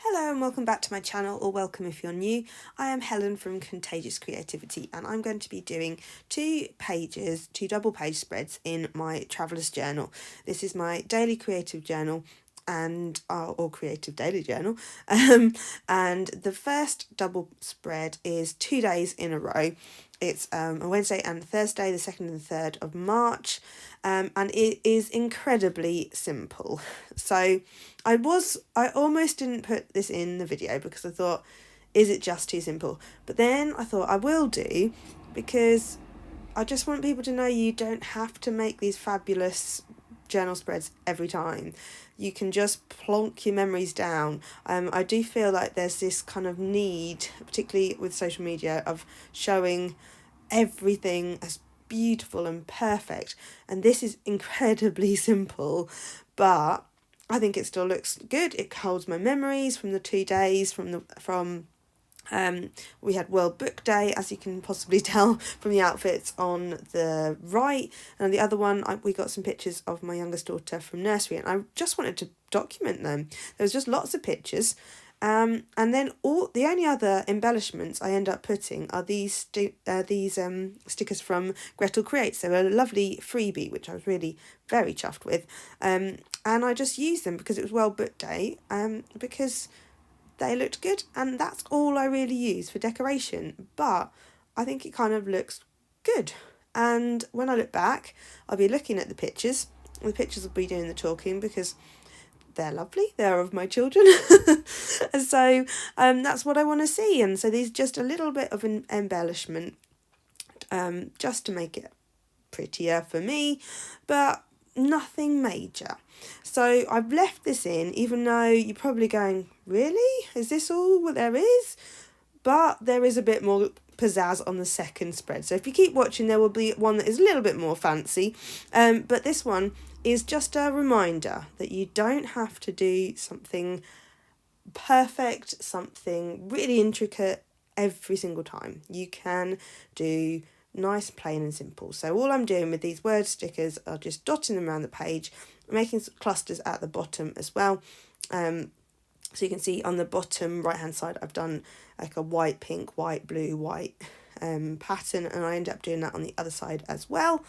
Hello and welcome back to my channel, or welcome if you're new. I am Helen from Contagious Creativity, and I'm going to be doing two double page spreads in my Traveller's Journal. This is my daily creative journal or creative daily journal. And the first double spread is 2 days in a row. It's a Wednesday and Thursday, the 2nd and the 3rd of March, and it is incredibly simple. So I almost didn't put this in the video because I thought, is it just too simple? But then I thought I will do, because I just want people to know you don't have to make these fabulous journal spreads every time. You can just plonk your memories down. I do feel like there's this kind of need, particularly with social media, of showing everything as beautiful and perfect, and this is incredibly simple, but I think it still looks good. It holds my memories from the 2 days we had World Book Day, as you can possibly tell from the outfits on the right, and the other one we got some pictures of my youngest daughter from nursery, and I just wanted to document them. There was just lots of pictures, and then the only other embellishments I end up putting are these stickers from Gretel Creates. They were a lovely freebie, which I was really very chuffed with, and I just used them because it was World Book Day, because they looked good, and that's all I really use for decoration, but I think it kind of looks good. And when I look back, I'll be looking at the pictures. The pictures will be doing the talking because they're lovely. They're of my children. So that's what I want to see. And so these just a little bit of an embellishment, just to make it prettier for me, but nothing major. So I've left this in, even though you're probably going, really? Is this all what there is? But there is a bit more pizzazz on the second spread. So if you keep watching, there will be one that is a little bit more fancy. But this one is just a reminder that you don't have to do something perfect, something really intricate every single time. You can do nice, plain and simple. So all I'm doing with these word stickers are just dotting them around the page, making clusters at the bottom as well. So you can see on the bottom right hand side I've done like a white, pink, white, blue, white pattern, and I end up doing that on the other side as well,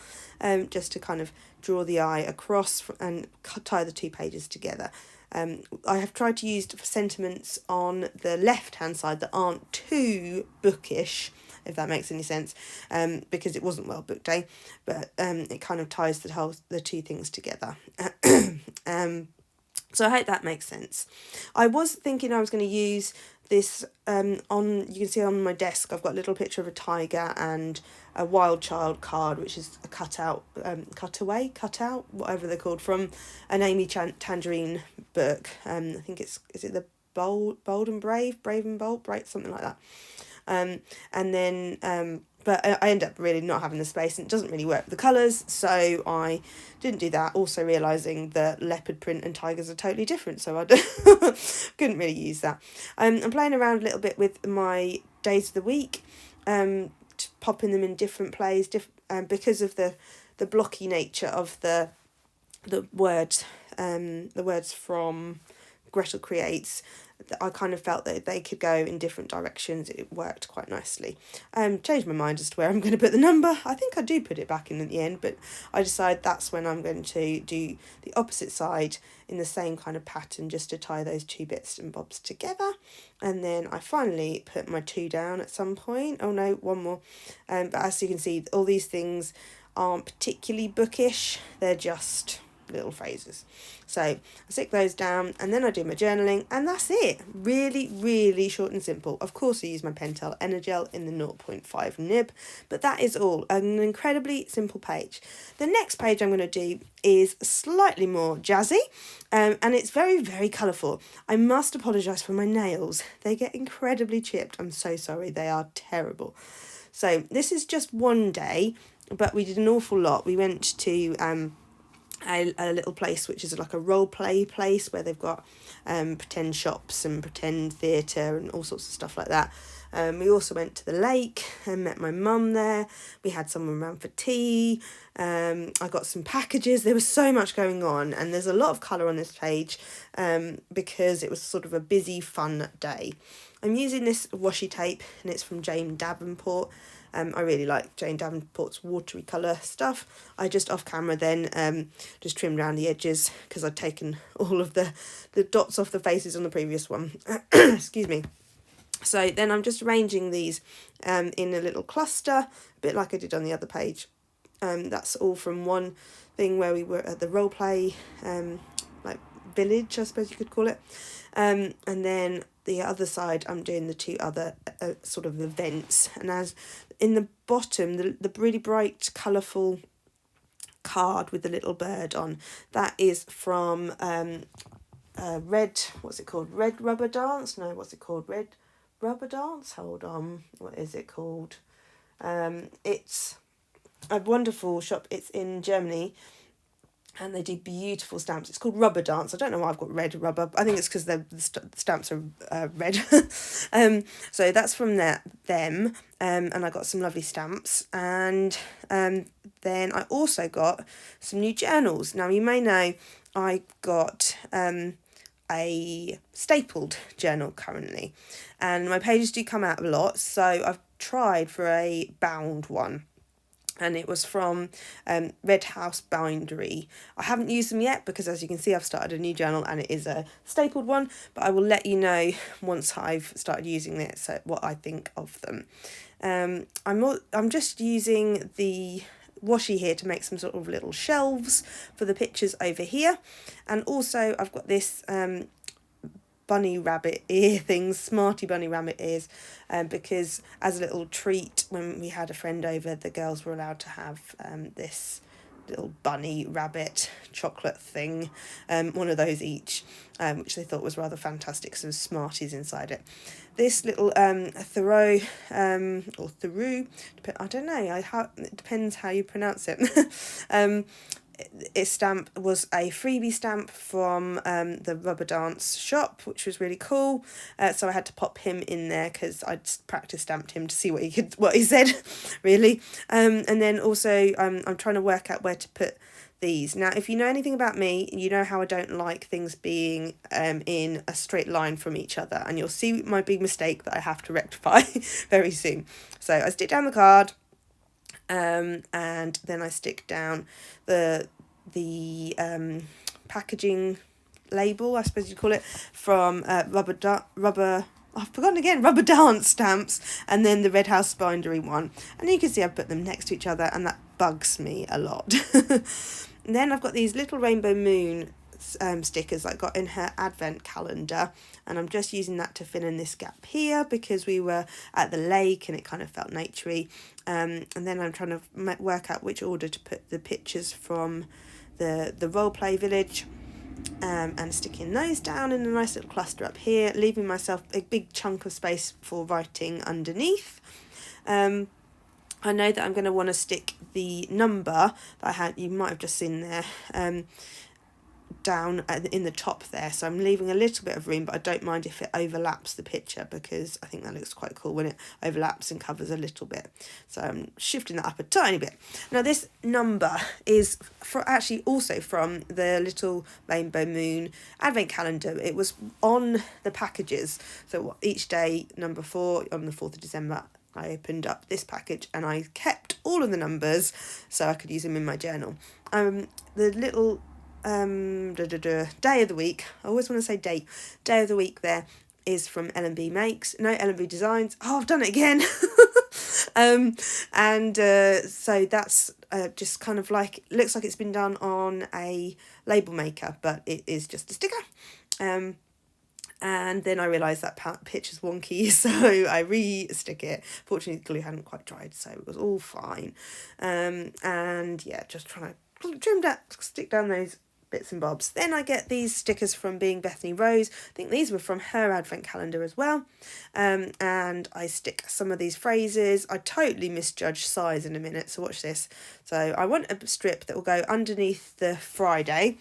just to kind of draw the eye across and tie the two pages together. I have tried to use sentiments on the left hand side that aren't too bookish, if that makes any sense, because it wasn't World Book Day, but it kind of ties the two things together. So I hope that makes sense. I was thinking I was going to use this you can see on my desk I've got a little picture of a tiger and a wild child card, which is a cutout, whatever they're called, from an Amy Tangerine book. I think is it the Bold and Brave and Bold, something like that. And then but I end up really not having the space, and it doesn't really work with the colours, so I didn't do that, also realising that leopard print and tigers are totally different, so I couldn't really use that. I'm playing around a little bit with my days of the week, popping them in different places, because of the blocky nature of the words from Gretel Creates. I kind of felt that they could go in different directions. It worked quite nicely. Changed my mind as to where I'm going to put the number. I think I do put it back in at the end, but I decide that's when I'm going to do the opposite side in the same kind of pattern, just to tie those two bits and bobs together. And then I finally put my 2 down at some point. Oh no, one more. But as you can see, all these things aren't particularly bookish. They're just little phrases. So I stick those down, and then I do my journaling, and that's it. Really, really short and simple. Of course I use my Pentel Energel in the 0.5 nib, but that is all. An incredibly simple page. The next page I'm going to do is slightly more jazzy, and it's very, very colourful. I must apologise for my nails. They get incredibly chipped. I'm so sorry. They are terrible. So this is just one day, but we did an awful lot. We went to a little place which is like a role play place where they've got pretend shops and pretend theatre and all sorts of stuff like that. We also went to the lake and met my mum there. We had someone around for tea. I got some packages. There was so much going on, and there's a lot of colour on this page because it was sort of a busy, fun day. I'm using this washi tape, and it's from Jane Davenport. I really like Jane Davenport's watery colour stuff. I just off camera then just trimmed around the edges because I'd taken all of the dots off the faces on the previous one. Excuse me. So then I'm just arranging these in a little cluster, a bit like I did on the other page. That's all from one thing where we were at the role play like village, I suppose you could call it. And then the other side, I'm doing the two other sort of events. And as in the bottom, the really bright, colourful card with the little bird on, that is from Red Rubber Dance? No, what's it called? Red Rubber Dance? Hold on, what is it called? It's a wonderful shop. It's in Germany, and they do beautiful stamps. It's called Rubber Dance. I don't know why I've got red rubber. I think it's because the stamps are red. So that's from them. And I got some lovely stamps. And then I also got some new journals. Now, you may know I got a stapled journal currently. And my pages do come out a lot. So I've tried for a bound one. And it was from Red House Bindery. I haven't used them yet because, as you can see, I've started a new journal and it is a stapled one. But I will let you know once I've started using it, so what I think of them. I'm just using the washi here to make some sort of little shelves for the pictures over here. And also I've got this bunny rabbit ear things, Smarty bunny rabbit ears, because as a little treat when we had a friend over, the girls were allowed to have this little bunny rabbit chocolate thing, one of those each, which they thought was rather fantastic, so Smarties inside it. This little Thoreau or Thoreau, I don't know, it depends how you pronounce it. Its stamp was a freebie stamp from the Rubber Dance shop, which was really cool. So I had to pop him in there because I'd practice stamped him to see what he said, really. And then also I'm trying to work out where to put these. Now, if you know anything about me, you know how I don't like things being in a straight line from each other, and you'll see my big mistake that I have to rectify very soon. So I stick down the card. And then I stick down the packaging label, I suppose you'd call it, from Rubber Dance stamps, and then the Red House Bindery one. And you can see I've put them next to each other, and that bugs me a lot. And then I've got these little rainbow moon stickers I got in her advent calendar, and I'm just using that to fill in this gap here because we were at the lake and it kind of felt naturey. And then I'm trying to work out which order to put the pictures from the roleplay village, and sticking those down in a nice little cluster up here, leaving myself a big chunk of space for writing underneath. I know that I'm going to want to stick the number that I had, you might have just seen there, down in the top there, so I'm leaving a little bit of room, but I don't mind if it overlaps the picture because I think that looks quite cool when it overlaps and covers a little bit. So I'm shifting that up a tiny bit. Now this number is actually also from the little Rainbow Moon advent calendar. It was on the packages, so each day, number 4 on the 4th of December, I opened up this package and I kept all of the numbers so I could use them in my journal. The little day of the week, I always want to say day of the week there, is from L&B Makes, no, L&B Designs. Oh, I've done it again. So that's just kind of like, looks like it's been done on a label maker, but it is just a sticker. And then I realised that picture's wonky, so I re-stick it. Fortunately, the glue hadn't quite dried, so it was all fine. And yeah, just trying to stick down those bits and bobs. Then I get these stickers from Being Bethany Rose. I think these were from her advent calendar as well. And I stick some of these phrases. I totally misjudged size in a minute, so watch this. So I want a strip that will go underneath the Friday,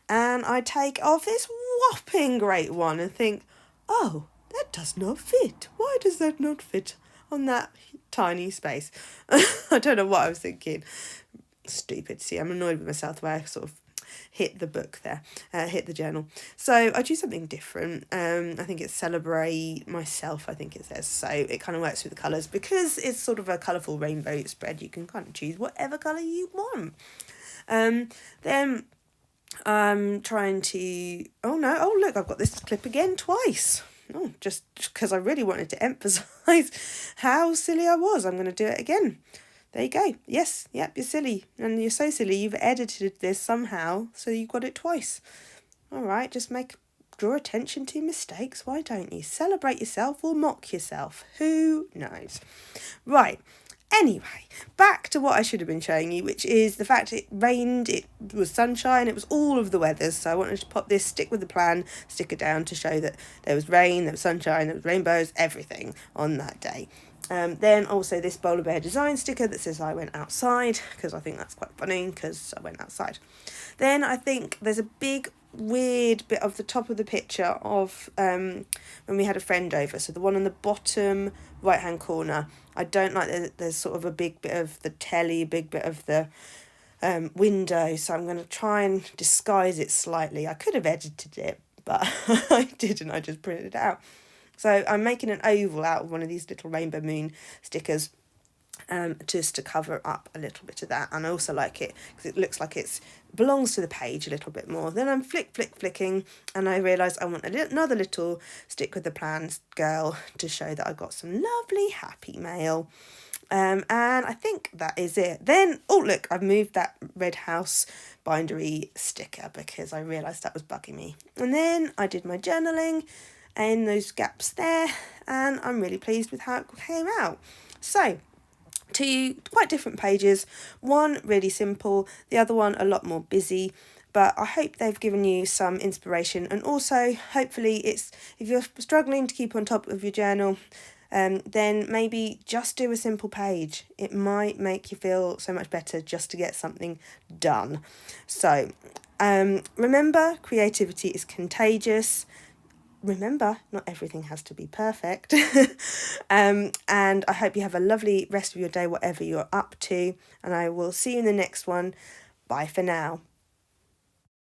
and I take off this whopping great one and think, oh, that does not fit. Why does that not fit on that tiny space? I don't know what I was thinking. Stupid. See, I'm annoyed with myself where I sort of hit the book there, hit the journal. So I do something different. I think it's Celebrate Myself, I think it says. So it kind of works with the colours. Because it's sort of a colourful rainbow spread, you can kind of choose whatever colour you want. Then I'm trying to... Oh, no. Oh, look, I've got this clip again twice. Oh, just because I really wanted to emphasise how silly I was. I'm going to do it again. There you go. Yes, yep, you're silly. And you're so silly, you've edited this somehow, so you got it twice. All right, just draw attention to mistakes. Why don't you? Celebrate yourself or mock yourself. Who knows? Right. Anyway, back to what I should have been showing you, which is the fact it rained, it was sunshine, it was all of the weathers. So I wanted to pop this stick with the plan sticker down to show that there was rain, there was sunshine, there was rainbows, everything on that day. Then also this Bowler Bear design sticker that says I went outside, because I think that's quite funny, because I went outside. Then I think there's a big weird bit of the top of the picture of when we had a friend over. So the one on the bottom right hand corner, I don't like that there's sort of a big bit of the telly, a big bit of the window, so I'm going to try and disguise it slightly. I could have edited it, but I didn't. I just printed it out. So I'm making an oval out of one of these little rainbow moon stickers, just to cover up a little bit of that. And I also like it because it looks like it belongs to the page a little bit more. Then I'm flicking, and I realise I want another little stick with the plans girl to show that I got some lovely happy mail. And I think that is it. Then, oh look, I've moved that Red House bindery sticker because I realised that was bugging me. And then I did my journaling in those gaps there, and I'm really pleased with how it came out. So, two quite different pages, one really simple, the other one a lot more busy, but I hope they've given you some inspiration, and also hopefully it's, if you're struggling to keep on top of your journal, then maybe just do a simple page. It might make you feel so much better just to get something done. So remember, creativity is contagious. Remember, not everything has to be perfect. And I hope you have a lovely rest of your day, whatever you're up to. And I will see you in the next one. Bye for now.